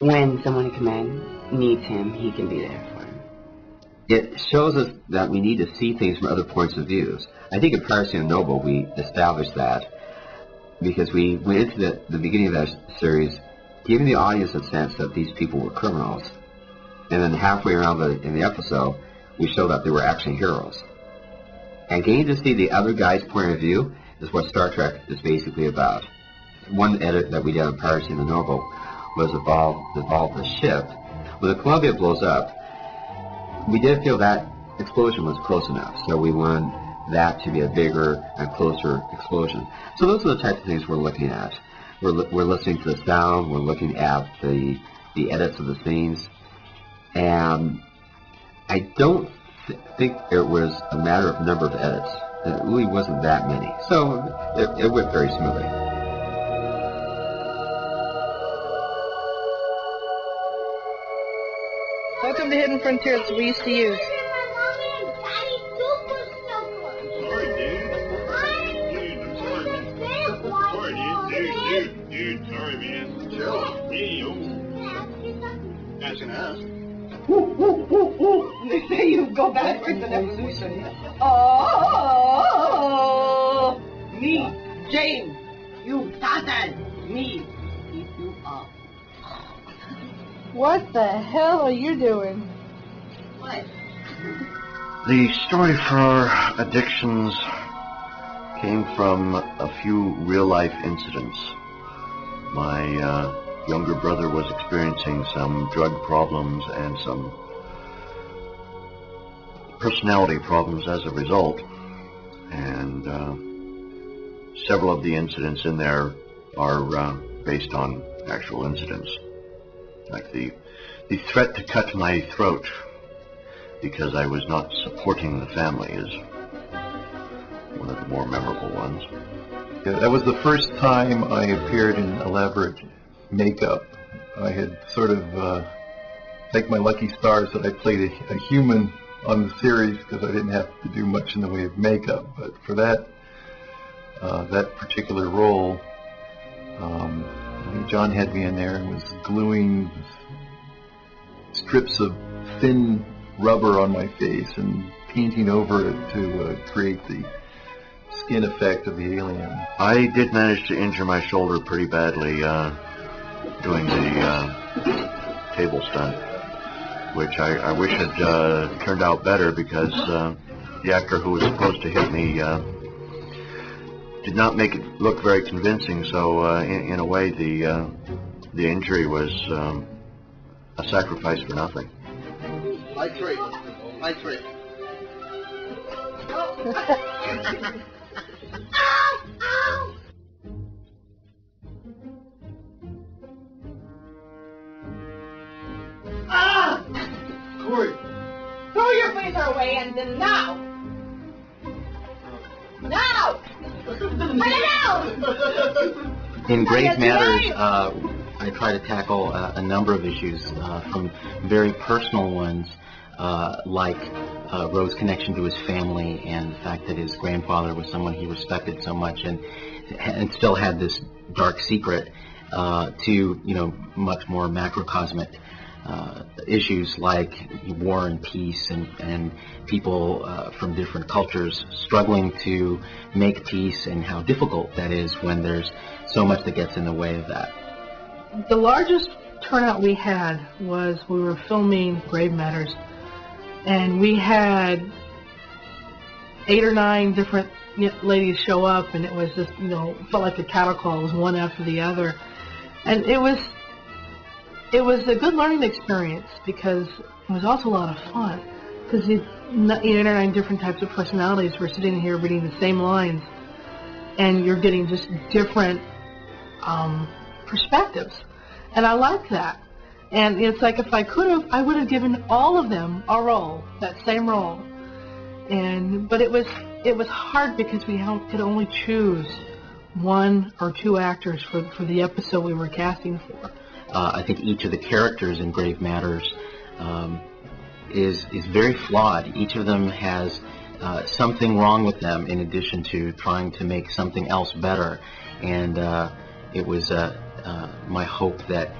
when someone in command needs him, he can be there for him. It shows us that we need to see things from other points of views. I think in Piracy and Noble we established that because we went into the beginning of that series giving the audience a sense that these people were criminals. And then halfway around in the episode, we show that they were actually heroes. And getting to see the other guy's point of view is what Star Trek is basically about. One edit that we did on Piracy and the Noble was involved the ship. When the Columbia blows up, we did feel that explosion was close enough, so we wanted that to be a bigger and closer explosion. So those are the types of things we're looking at. We're listening to the sound, we're looking at the edits of the scenes, and I don't think it was a matter of number of edits. It really wasn't that many, so it went very smoothly. Welcome to Hidden Frontier. That's what we used to use. Dude, sorry, man. Chill. Asking us. They say you go backwards in evolution. Oh, me, James, you Tarzan, me, keep you up. What the hell are you doing? What? The story for Addictions came from a few real-life incidents. My younger brother was experiencing some drug problems and some personality problems as a result, and several of the incidents in there are based on actual incidents. Like the threat to cut my throat because I was not supporting the family is one of the more memorable ones. Yeah, that was the first time I appeared in elaborate makeup. I had sort of, like my lucky stars that I played a human on the series because I didn't have to do much in the way of makeup. But for that particular role, John had me in there and was gluing strips of thin rubber on my face and painting over it to create the skin effect of the alien. I did manage to injure my shoulder pretty badly doing the table stunt, which I wish had turned out better because the actor who was supposed to hit me did not make it look very convincing, so in a way the injury was a sacrifice for nothing. Light three. Ah! Corey. Throw your phaser away and then now! Now! In Grave Matters, I try to tackle a number of issues, from very personal ones, like Rose's connection to his family and the fact that his grandfather was someone he respected so much and still had this dark secret, to much more macrocosmic issues like war and peace and people from different cultures struggling to make peace and how difficult that is when there's so much that gets in the way of that. The largest turnout we had was we were filming Grave Matters, and we had 8 or 9 different ladies show up, and it was just, felt like a cattle call. It was one after the other. And it was a good learning experience because it was also a lot of fun. Because 8 or 9 different types of personalities were sitting here reading the same lines, and you're getting just different perspectives. And I liked that. And it's like if I could have, I would have given all of them a role, that same role. But it was hard because we could only choose 1 or 2 actors for the episode we were casting for. I think each of the characters in Grave Matters is very flawed. Each of them has something wrong with them in addition to trying to make something else better. And it was my hope that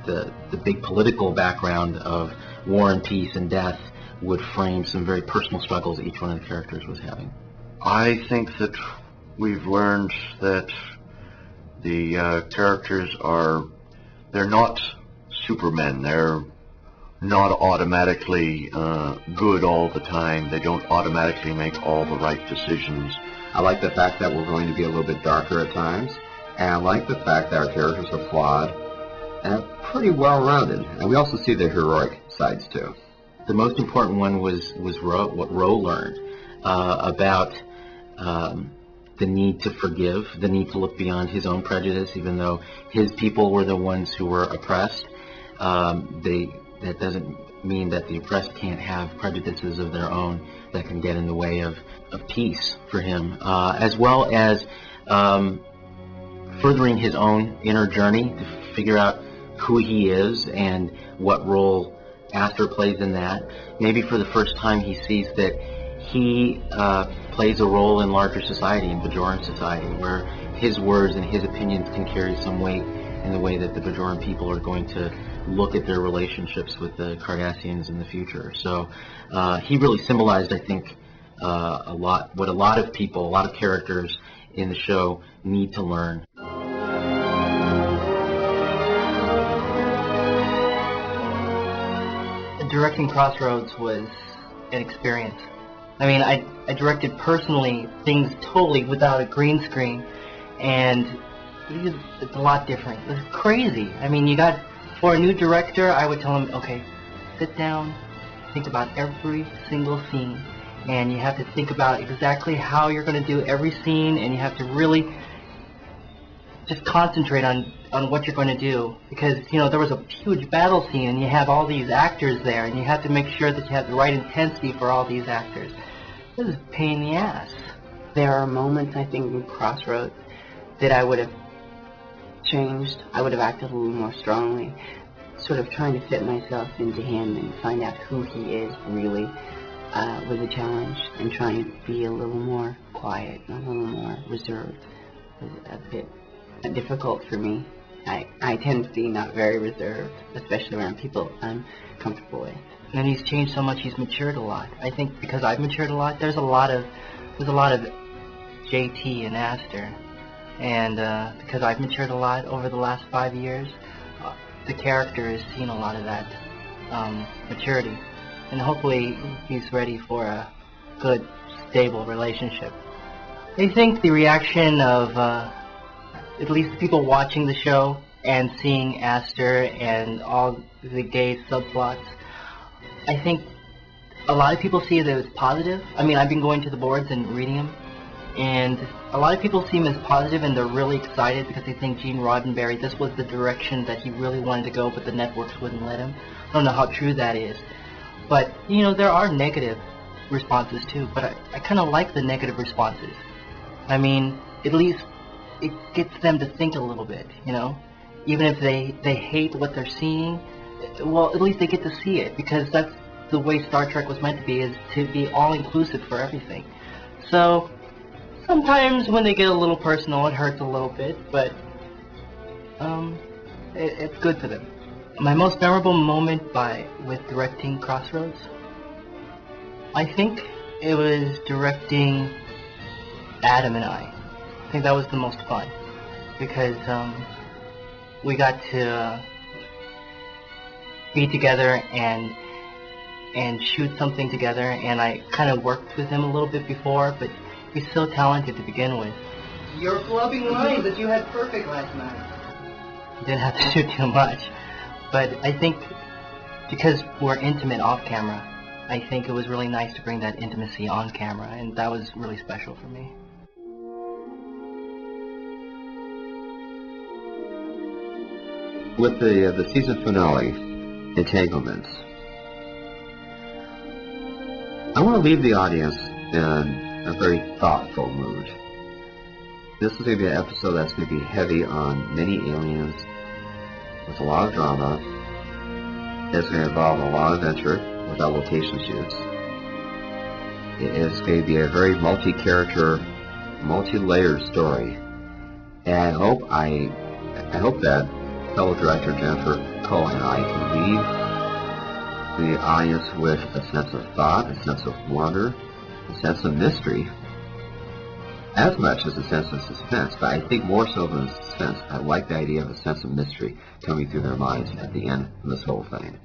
the big political background of war and peace and death would frame some very personal struggles each one of the characters was having. I think that we've learned that the characters they're not supermen. They're not automatically good all the time. They don't automatically make all the right decisions. I like the fact that we're going to be a little bit darker at times, and I like the fact that our characters are flawed and pretty well-rounded. And we also see their heroic sides too. The most important one was what Ro learned about the need to forgive, the need to look beyond his own prejudice, even though his people were the ones who were oppressed. That doesn't mean that the oppressed can't have prejudices of their own that can get in the way of peace for him, as well as furthering his own inner journey to figure out who he is and what role Aster plays in that. Maybe for the first time he sees that he plays a role in larger society, in Bajoran society, where his words and his opinions can carry some weight in the way that the Bajoran people are going to look at their relationships with the Cardassians in the future. So he really symbolized, I think, a lot what a lot of people, a lot of characters in the show need to learn. Directing Crossroads was an experience. I mean, I directed personally things totally without a green screen, and it's a lot different. It's crazy. I mean, for a new director, I would tell him, okay, sit down, think about every single scene, and you have to think about exactly how you're going to do every scene, and you have to really just concentrate on what you're going to do, because, you know, there was a huge battle scene, and you have all these actors there, and you have to make sure that you have the right intensity for all these actors. This is a pain in the ass. There are moments, I think, in Crossroads that I would have changed. I would have acted a little more strongly, sort of trying to fit myself into him and find out who he is really was a challenge, and trying to be a little more quiet, a little more reserved was a bit difficult for me. I tend to be not very reserved, especially around people I'm comfortable with. And he's changed so much, he's matured a lot. I think because I've matured a lot, there's a lot of JT and Aster. And because I've matured a lot over the last 5 years, the character has seen a lot of that maturity. And hopefully he's ready for a good, stable relationship. I think the reaction of at least people watching the show and seeing Aster and all the gay subplots, I think a lot of people see it as positive. I mean, I've been going to the boards and reading them, and a lot of people see him as positive, and they're really excited because they think Gene Roddenberry, this was the direction that he really wanted to go, but the networks wouldn't let him. I don't know how true that is. But, you know, there are negative responses too, but I kind of like the negative responses. I mean, at least it gets them to think a little bit, you know? Even if they hate what they're seeing, well, at least they get to see it, because that's the way Star Trek was meant to be, is to be all-inclusive for everything. So sometimes when they get a little personal, it hurts a little bit, but it's good for them. My most memorable moment with directing Crossroads, I think it was directing Adam and I. I think that was the most fun, because we got to be together and shoot something together, and I kind of worked with him a little bit before, but he's so talented to begin with. Your clubbing line that you had perfect last night. Didn't have to shoot too much, but I think because we're intimate off camera, I think it was really nice to bring that intimacy on camera, and that was really special for me. With the season finale, Entanglement, I want to leave the audience in a very thoughtful mood. This is going to be an episode that's going to be heavy on many aliens, with a lot of drama. It's going to involve a lot of adventure without location shoots. It is going to be a very multi-character, multi-layered story. And I hope that fellow director Jennifer Cole and I to leave the audience with a sense of thought, a sense of wonder, a sense of mystery, as much as a sense of suspense, but I think more so than suspense. I like the idea of a sense of mystery coming through their minds at the end of this whole thing.